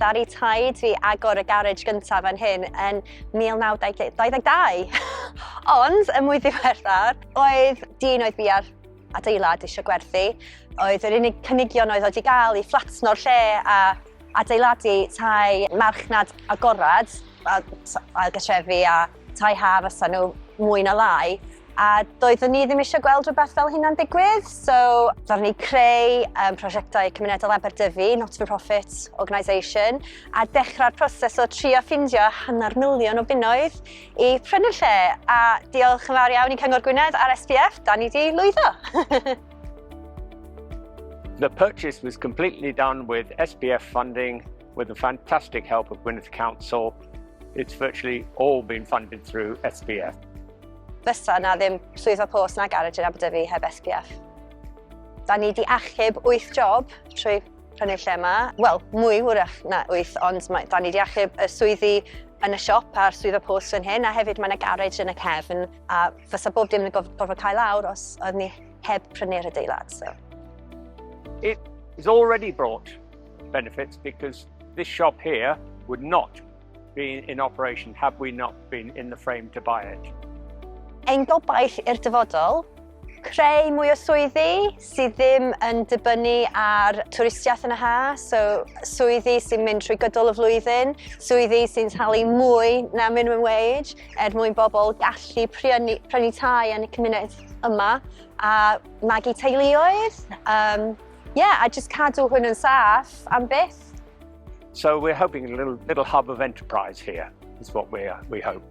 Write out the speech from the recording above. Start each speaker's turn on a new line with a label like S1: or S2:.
S1: ddaru taid fi agor y garej gyntaf fan hyn yn 1922. Ond, y mwy ddiweddar, oedd dyn oedd fi ar adeilad eisiau gwerthu. Oedd yr unig cynigion oedd wedi gael i fflatno'r lle a adeiladu tai marchnad agorad, ailgartrefi a tai ha fysa nhw mwy na lai. A doeddwn ni ddim eisiau gweld rhywbeth fel hynna'n digwydd, so ddaru ni creu Prosiectau Cymunedol Aberdyfi, not-for-profit organisation, a dechrau'r proses o trio ffindio $500,000 o bunnoedd i prynu'r lle. A diolch yn fawr iawn i Gyngor Gwynedd a'r SPF, da ni di lwyddo.
S2: The purchase was completely done with SPF funding, with the fantastic help of Gwynedd Council. It's virtually all been funded through SPF.
S1: Fysa na ddim swyddfa post na garej yn Aberdyfi heb SPF. Da ni di achub 8 job trwy prynu'r lle yma. Wel, mwy wrach na 8, ond da ni di achub y swyddi yn y siop a'r swyddfa post fan hyn, a hefyd mae yna garej yn y cefn, a fysa bob dim yn gorfod cael lawr os oedd ni heb prynu'r adeilad. So.
S2: It has already brought benefits because this shop here would not be in operation had we not been in the frame to buy it.
S1: Ein gobaith i'r dyfodol, creu mwy o swyddi sydd ddim yn dibynnu ar twristiaeth yn y ha, so swyddi sy'n mynd trwy gydol y flwyddyn, swyddi sy'n talu mwy na minimum wage, mwyn bobl gallu prynu tai yn y cymuned yma a magu teuluoedd. A just cadw hwn yn saff am byth.
S2: So we're hoping a little hub of enterprise here is what we hope.